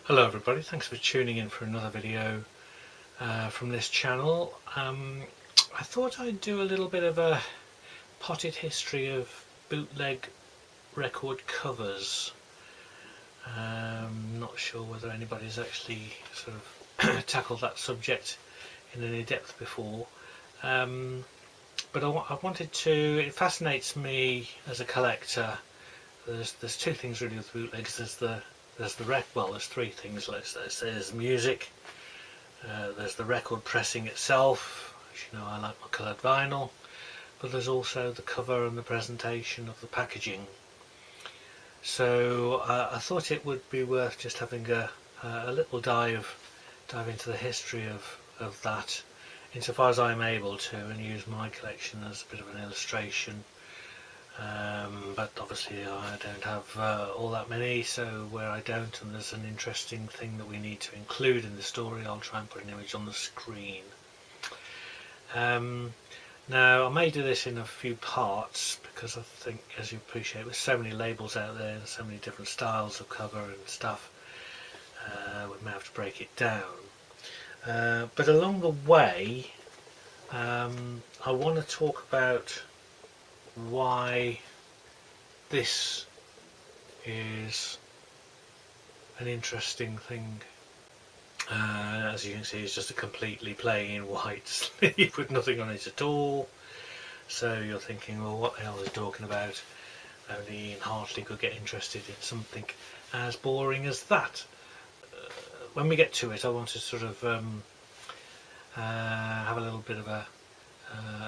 Hello everybody, thanks for tuning in for another video from this channel. I thought I'd do a little bit of a potted history of bootleg record covers. Not sure whether anybody's actually sort of tackled that subject in any depth before, but I wanted to, it fascinates me as a collector. There's two things really with bootlegs. There's three things. Let's say there's music, there's the record pressing itself. As you know, I like my coloured vinyl, but there's also the cover and the presentation of the packaging. So I thought it would be worth just having a little dive into the history of that, insofar as I'm able to, and use my collection as a bit of an illustration. But obviously I don't have all that many, so where I don't and there's an interesting thing that we need to include in the story, I'll try and put an image on the screen. Now I may do this in a few parts because I think, as you appreciate, with so many labels out there and so many different styles of cover and stuff, we may have to break it down. But along the way I want to talk about why this is an interesting thing. As you can see, it's just a completely plain white sleeve with nothing on it at all. So you're thinking, well, what the hell is he talking about? Only Ian Hartley could get interested in something as boring as that. When we get to it, I want to sort of have a little bit of a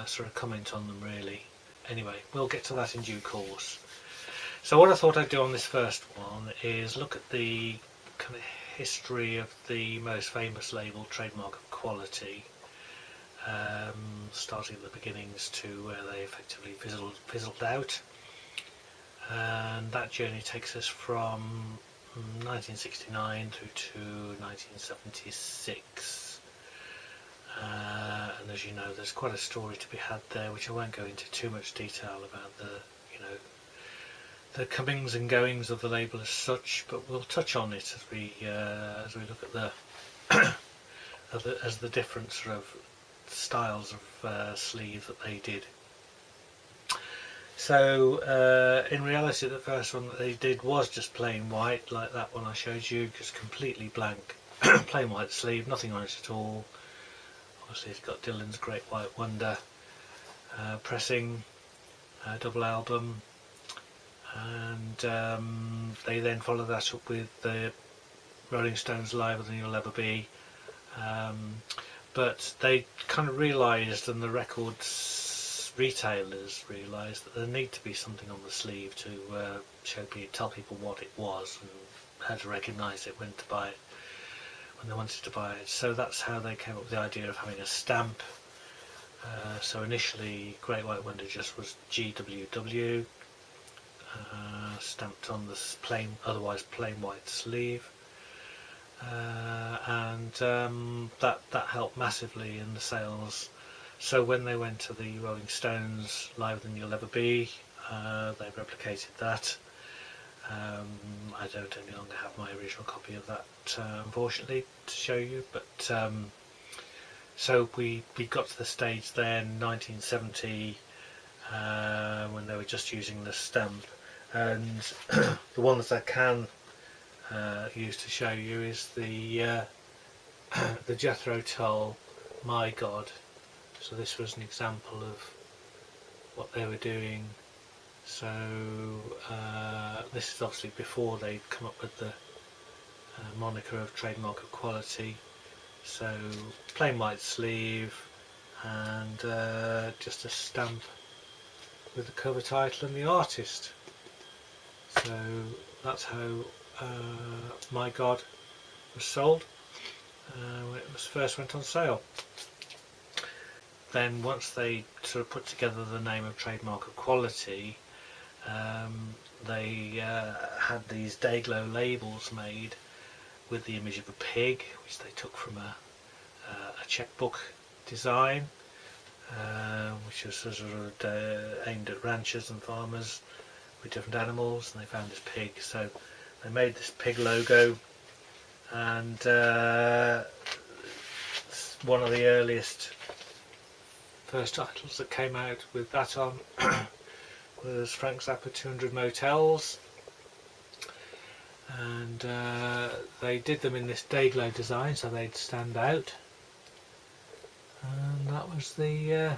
sort of comment on them, really. Anyway, we'll get to that in due course. So what I thought I'd do on this first one is look at the kind of history of the most famous label, Trademark of Quality, starting at the beginnings to where they effectively fizzled out. And that journey takes us from 1969 through to 1976. And as you know, there's quite a story to be had there, which I won't go into too much detail about the comings and goings of the label as such, but we'll touch on it as we look at the different sort of styles of sleeve that they did. So in reality, the first one that they did was just plain white, like that one I showed you, just completely blank, plain white sleeve, nothing on it at all. Obviously it's got Dylan's Great White Wonder pressing, double album, and they then followed that up with the Rolling Stones Live Than You'll Ever Be, but they kind of realised, and the records retailers realised, that there need to be something on the sleeve to tell people what it was and how to recognise it when to buy it, when they wanted to buy it. So that's how they came up with the idea of having a stamp. So initially Great White Wonder just was GWW, stamped on this otherwise plain white sleeve, and that helped massively in the sales. So when they went to the Rolling Stones Live Than You'll Ever Be, they replicated that. I don't any longer have my original copy of that, unfortunately, to show you, but so we got to the stage then, 1970, when they were just using the stamp. And the one that I can use to show you is the Jethro Tull My God. So this was an example of what they were doing. So this is obviously before they'd come up with the moniker of Trademark of Quality. So plain white sleeve and just a stamp with the cover title and the artist. So that's how My God was sold when it first went on sale. Then once they sort of put together the name of Trademark of Quality, they had these Dayglow labels made with the image of a pig, which they took from a checkbook design, which was sort of aimed at ranchers and farmers with different animals, and they found this pig, so they made this pig logo and one of the earliest first titles that came out with that on was Frank Zappa 200 Motels, and they did them in this day glow design so they'd stand out, and that was the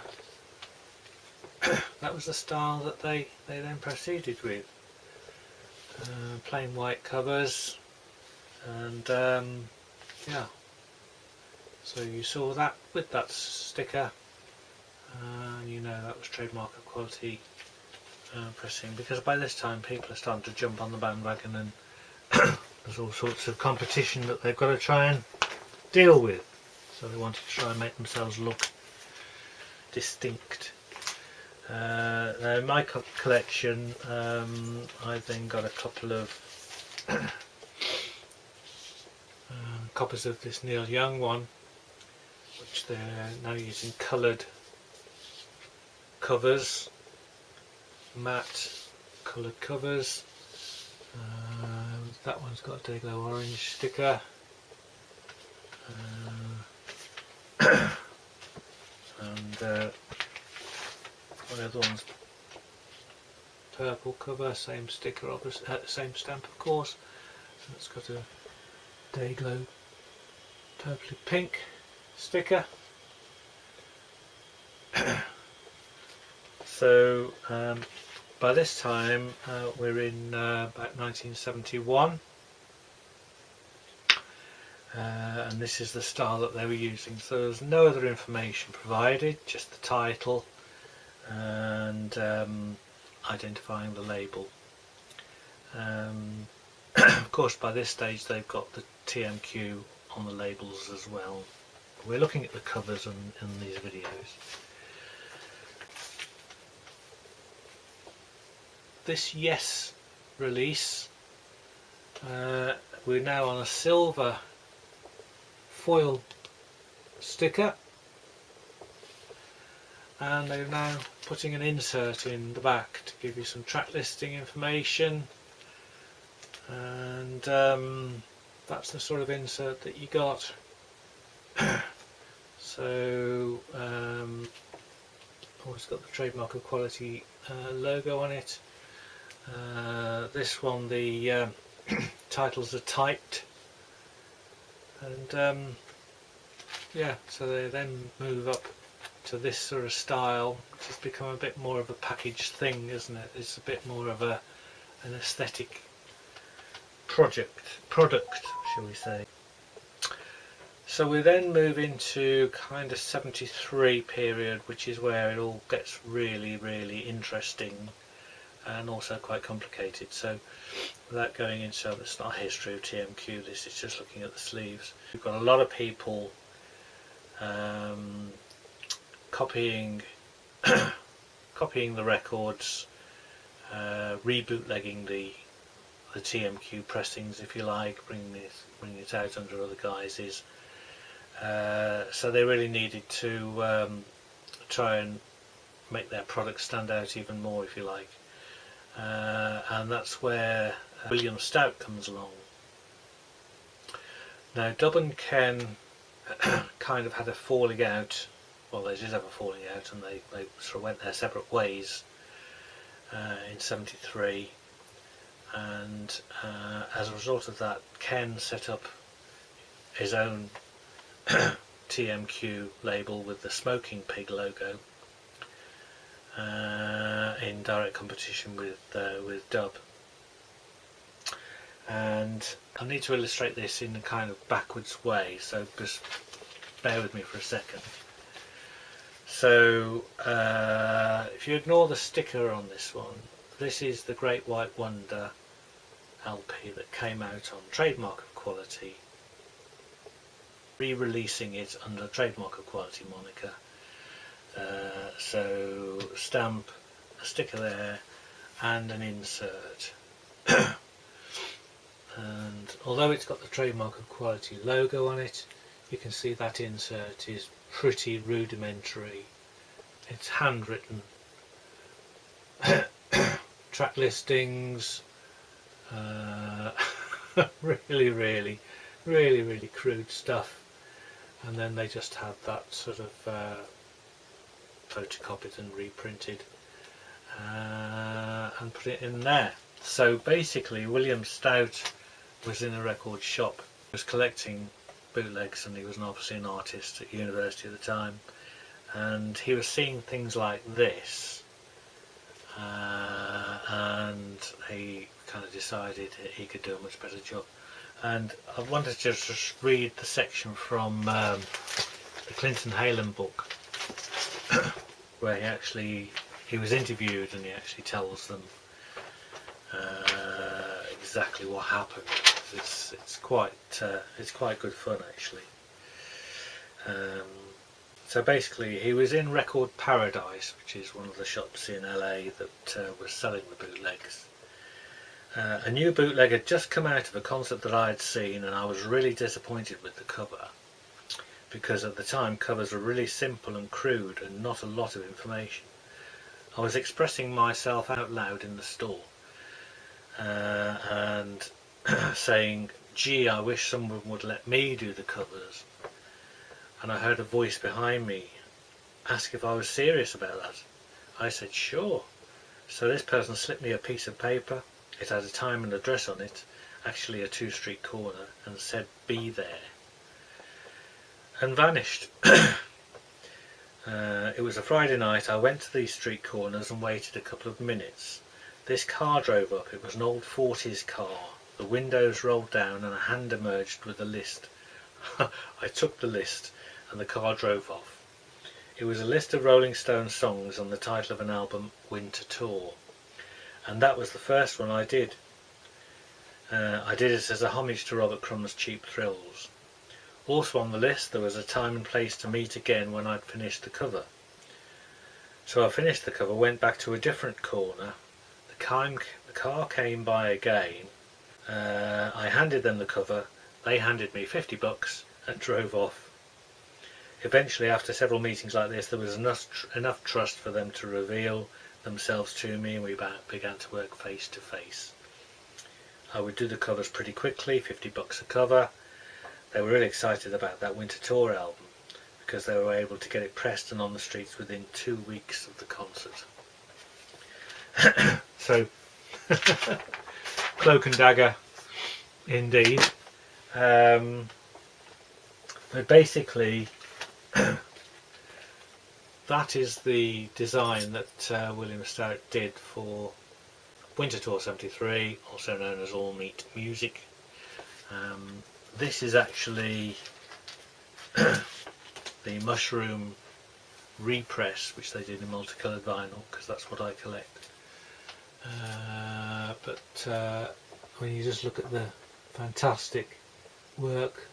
that was the style that they then proceeded with. Plain white covers, and yeah, so you saw that with that sticker, and you know that was trademark of quality pressing, because by this time people are starting to jump on the bandwagon, and there's all sorts of competition that they've got to try and deal with, so they wanted to try and make themselves look distinct. Now in my collection, I've then got a couple of copies of this Neil Young one, which they're now using coloured covers, matte coloured covers. That one's got a Dayglow orange sticker, and the other one's purple cover, same sticker, same stamp of course, and it's got a Dayglow purpley pink sticker. So by this time we're in about 1971, and this is the style that they were using. So there's no other information provided, just the title and identifying the label. Of course by this stage they've got the TMQ on the labels as well. We're looking at the covers in these videos. This Yes release, we're now on a silver foil sticker, and they're now putting an insert in the back to give you some track listing information, and that's the sort of insert that you got. So it's got the trademark of quality logo on it. This one, the titles are typed, and yeah, so they then move up to this sort of style, which has become a bit more of a packaged thing, isn't it? It's a bit more of an aesthetic product, shall we say. So we then move into kind of 73 period, which is where it all gets really, really interesting and also quite complicated. So without going into it's not a history of TMQ, this is just looking at the sleeves. We've got a lot of people copying the records, rebootlegging the TMQ pressings, if you like, bringing it out under other guises. So they really needed to try and make their product stand out even more, if you like, and that's where William Stout comes along. Now Dub and Ken kind of had a falling out. Well, they did have a falling out, and they sort of went their separate ways in 73, and as a result of that, Ken set up his own TMQ label with the Smoking Pig logo, in direct competition with Dub. And I need to illustrate this in a kind of backwards way, so just bear with me for a second. So if you ignore the sticker on this one, this is the Great White Wonder LP that came out on trademark of quality, re-releasing it under trademark of quality moniker. So stamp, a sticker there, and an insert. And although it's got the trademark of quality logo on it, you can see that insert is pretty rudimentary. It's handwritten. Track listings, really really crude stuff, and then they just had that sort of photocopied and reprinted and put it in there. So basically William Stout was in a record shop, was collecting bootlegs, and he was obviously an artist at university at the time, and he was seeing things like this, and he kind of decided he could do a much better job. And I wanted to just read the section from the Clinton Halen book where he was interviewed, and he actually tells them exactly what happened. It's quite good fun actually. So basically, he was in Record Paradise, which is one of the shops in LA that was selling the bootlegs. A new bootleg had just come out of a concert that I had seen, and I was really disappointed with the cover, because at the time covers were really simple and crude and not a lot of information. I was expressing myself out loud in the store and saying, gee, I wish someone would let me do the covers. And I heard a voice behind me ask if I was serious about that. I said sure. So this person slipped me a piece of paper. It had a time and address on it, actually a 2 street corner, and said be there, and vanished. It was a Friday night. I went to these street corners and waited a couple of minutes. This car drove up. It was an old 40s car. The windows rolled down and a hand emerged with a list. I took the list and the car drove off. It was a list of Rolling Stones songs on the title of an album, Winter Tour. And that was the first one I did. I did it as a homage to Robert Crumb's Cheap Thrills. Also on the list there was a time and place to meet again when I'd finished the cover. So I finished the cover, went back to a different corner. The car came by again. I handed them the cover. They handed me $50 and drove off. Eventually, after several meetings like this, there was enough trust for them to reveal themselves to me, and we began to work face to face. I would do the covers pretty quickly, $50 a cover. They were really excited about that Winter Tour album because they were able to get it pressed and on the streets within 2 weeks of the concert. So, cloak and dagger indeed. But basically that is the design that William Stout did for Winter Tour 73, also known as All Meat Music. This is actually the Mushroom repress, which they did in multicoloured vinyl, because that's what I collect. But when you just look at the fantastic work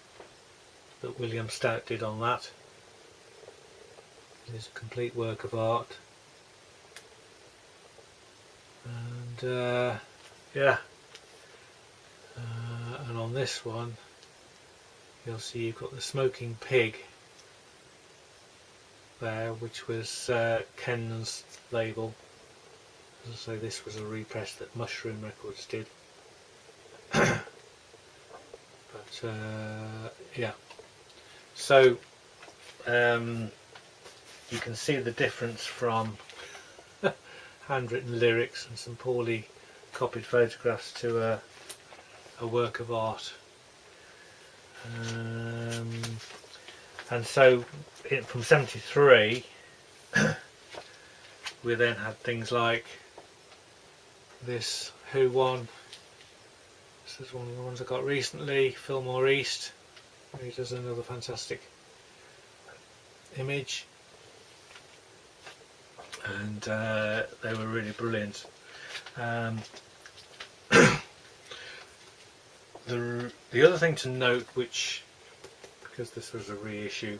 that William Stout did on that, it is a complete work of art. And yeah, and on this one you'll see you've got the Smoking Pig there, which was Ken's label. As I say, this was a repress that Mushroom Records did. But yeah, so you can see the difference from handwritten lyrics and some poorly copied photographs to a work of art. And so from 73 we then had things like this Who one. This is one of the ones I got recently, Fillmore East. He does another fantastic image, and they were really brilliant. The other thing to note, which, because this was a reissue,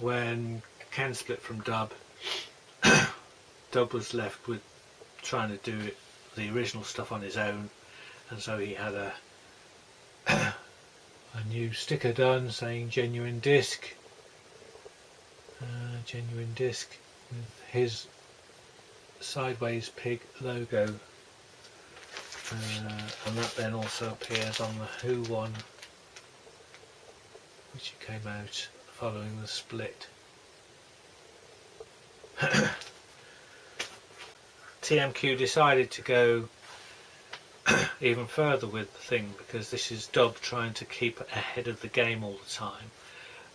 when Ken split from Dub, Dub was left with trying to do the original stuff on his own, and so he had a new sticker done saying genuine disc with his Sideways Pig logo and that then also appears on the Who one, which came out following the split. TMQ decided to go even further with the thing, because this is Dub trying to keep ahead of the game all the time,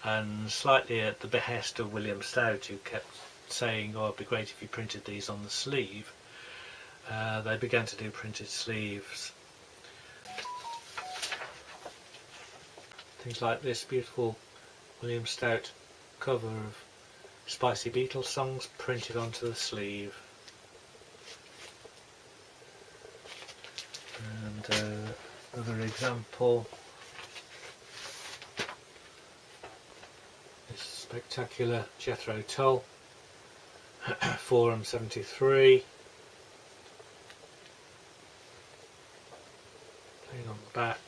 and slightly at the behest of William Stout, who kept saying, oh, it'd be great if you printed these on the sleeve. They began to do printed sleeves. Things like this beautiful William Stout cover of Spicy Beatles songs printed onto the sleeve. And another example is spectacular Jethro Tull Forum 73, plain on the back.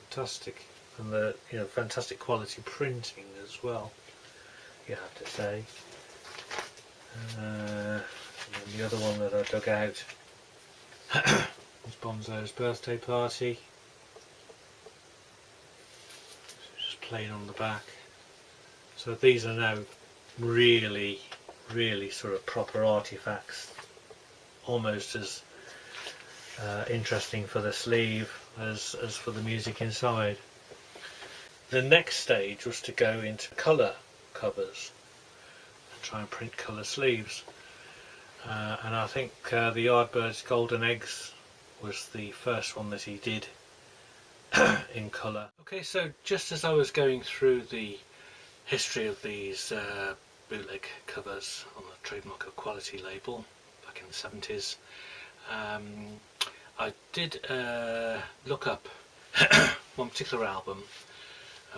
Fantastic, and the fantastic quality printing as well, you have to say. And the other one that I dug out was Bonzo's birthday party. Just plain on the back. So these are now really sort of proper artifacts, almost as interesting for the sleeve as for the music inside. The next stage was to go into colour covers and try and print colour sleeves. And I think the Yardbirds Golden Eggs was the first one that he did in colour. Okay, so just as I was going through the history of these bootleg covers on the Trademark of Quality label back in the 70s, I did look up one particular album,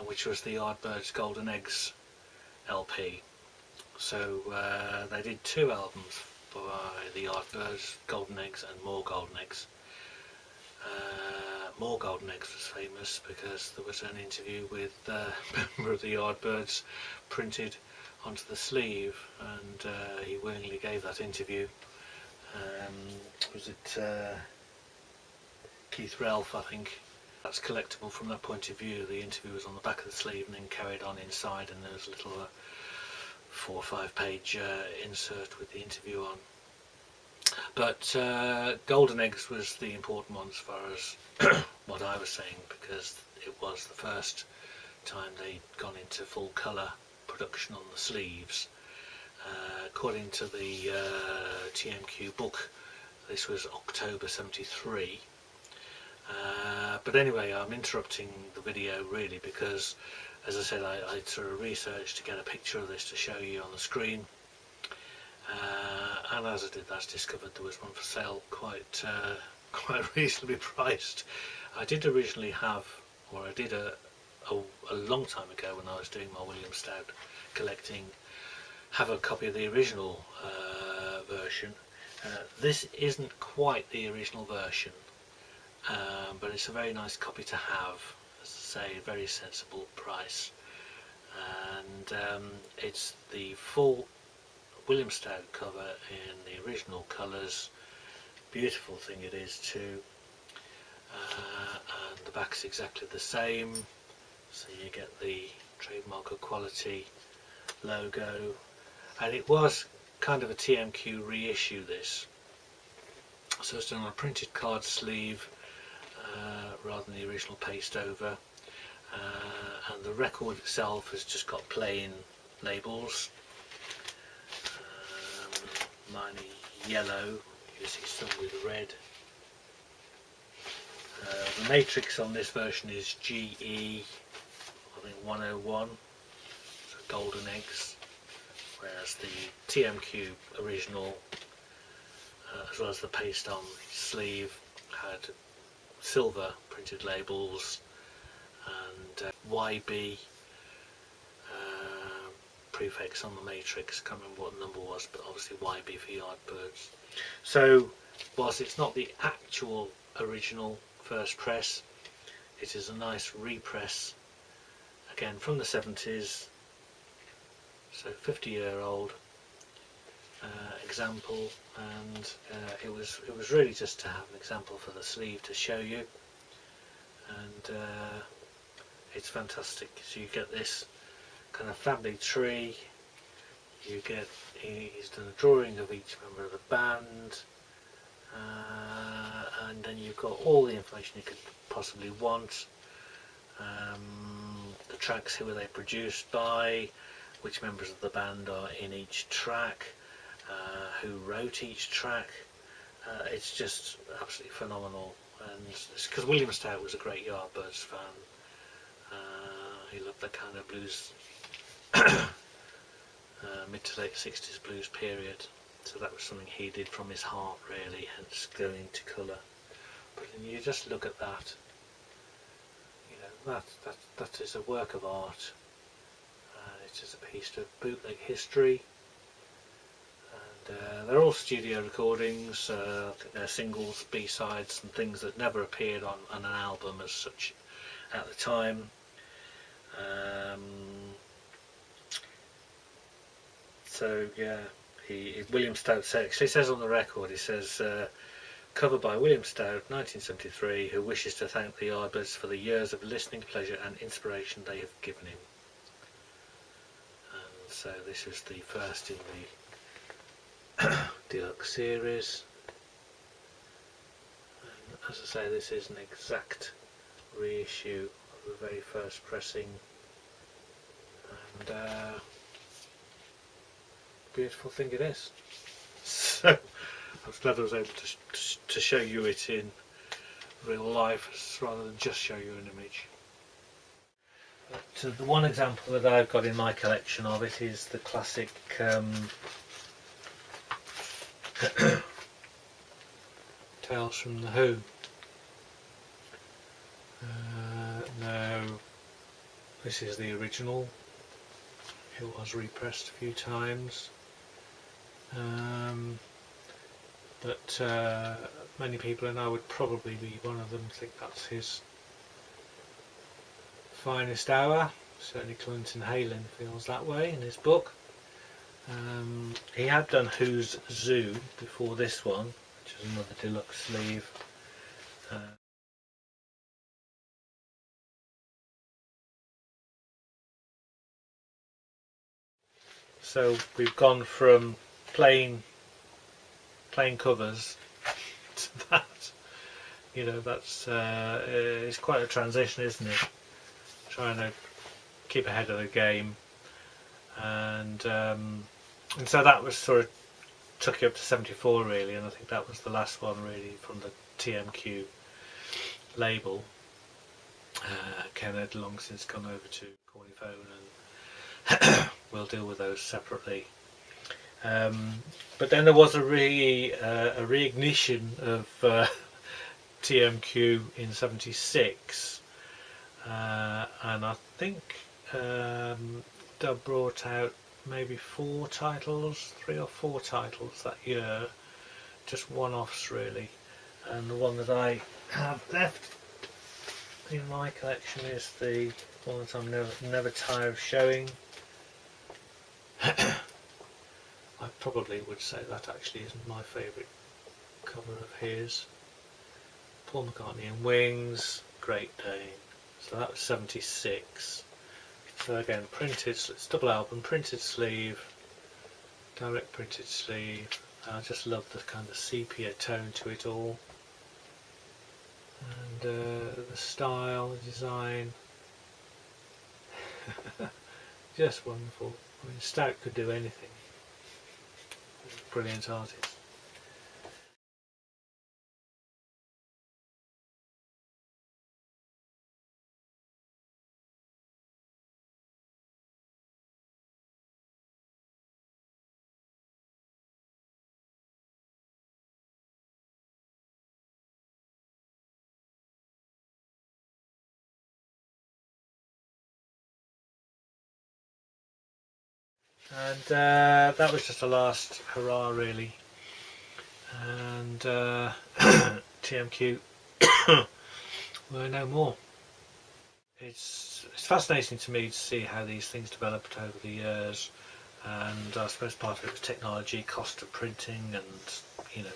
which was the Yardbirds Golden Eggs LP. So they did two albums by the Yardbirds, Golden Eggs and More Golden Eggs. More Golden Eggs was famous because there was an interview with a member of the Yardbirds printed onto the sleeve, and he willingly gave that interview. Was it Keith Relf, I think? That's collectible from that point of view. The interview was on the back of the sleeve and then carried on inside, and there was a little 4 or 5 page insert with the interview on. But Golden Eggs was the important one as far as what I was saying, because it was the first time they'd gone into full colour production on the sleeves. According to the TMQ book, this was October 73. But anyway, I'm interrupting the video really because, as I said, I sort of researched to get a picture of this to show you on the screen. And as I did that, I discovered there was one for sale, quite reasonably priced. I did originally have, or I did a long time ago when I was doing my William Stout collecting, have a copy of the original version. This isn't quite the original version, but it's a very nice copy to have. As I say, very sensible price, and it's the full William Stout cover in the original colours. Beautiful thing it is too, and the back's exactly the same, so you get the Trademark of Quality logo, and it was kind of a TMQ reissue this, so it's done on a printed card sleeve rather than the original paste over, and the record itself has just got plain labels. Mine are yellow, you see some with red. The matrix on this version is GE, I think 101, so Golden Eggs, whereas the TMQ original, as well as the paste on sleeve, had silver printed labels, and YB prefix on the matrix. Can't remember what the number was, but obviously YB for Yardbirds. So whilst it's not the actual original first press, it is a nice repress, again from the 70s, so 50-year-old, example, and it was really just to have an example for the sleeve to show you, and it's fantastic. So you get this kind of family tree. You get, he's done a drawing of each member of the band, and then you've got all the information you could possibly want. The tracks, who are they produced by, which members of the band are in each track, who wrote each track. It's just absolutely phenomenal, and it's because William Stout was a great Yardbirds fan. He loved that kind of blues, mid to late 60s blues period, so that was something he did from his heart really, hence going to colour. But when you just look at that, you know, that is a work of art. It is a piece of bootleg history, and they're all studio recordings. I think they're singles, B-sides and things that never appeared on an album as such at the time. So yeah, William Stout says on the record, he says, cover by William Stout, 1973, who wishes to thank the Yardbirds for the years of listening pleasure and inspiration they have given him. And so this is the first in the deluxe series. And as I say, this is an exact reissue of the very first pressing, and beautiful thing it is. So I was glad I was able to show you it in real life rather than just show you an image. But the one example that I've got in my collection of it is the classic Tales from the Who. Now this is the original. It was repressed a few times, but many people, and I would probably be one of them, think that's his finest hour. Certainly Clinton Halen feels that way in his book. He had done Who's Zoo before this one, which is another deluxe sleeve. So we've gone from plain covers to that. You know, that's it's quite a transition, isn't it? Trying to keep ahead of the game, and so that was sort of took you up to 74 really, and I think that was the last one really from the TMQ label. Ken had long since gone over to Corniphone, and we'll deal with those separately. But then there was a reignition of TMQ in '76, and I think Dub brought out maybe 3 or 4 titles that year, just one-offs really. And the one that I have left in my collection is the one that I'm never tired of showing. I probably would say that actually isn't my favourite cover of his. Paul McCartney and Wings, Great Dane. So that was '76. So again, printed, so it's double album, printed sleeve, direct printed sleeve. I just love the kind of sepia tone to it all, and the style, the design, just wonderful. I mean, Stout could do anything. Brilliant artist. And that was just a last hurrah really, and TMQ were no more. It's fascinating to me to see how these things developed over the years, and I suppose part of it was technology, cost of printing, and you know,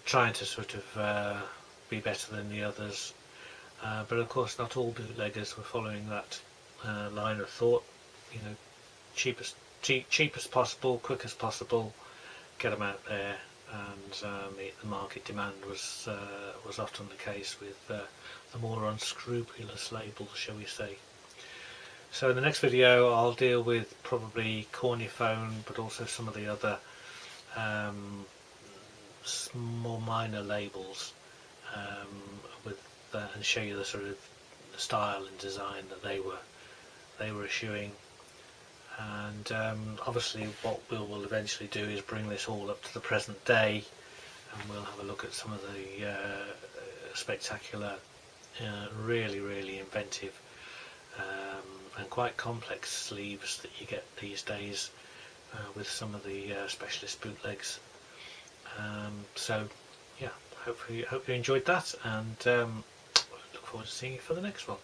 trying to sort of be better than the others. But of course, not all bootleggers were following that line of thought. You know, cheap as possible, quick as possible, get them out there, and meet the market demand was often the case with the more unscrupulous labels, shall we say. So in the next video, I'll deal with probably corniophone, but also some of the other more minor labels, with and show you the sort of style and design that they were issuing. And obviously what we'll eventually do is bring this all up to the present day, and we'll have a look at some of the spectacular, really inventive and quite complex sleeves that you get these days with some of the specialist bootlegs. So yeah, hope you enjoyed that, and look forward to seeing you for the next one.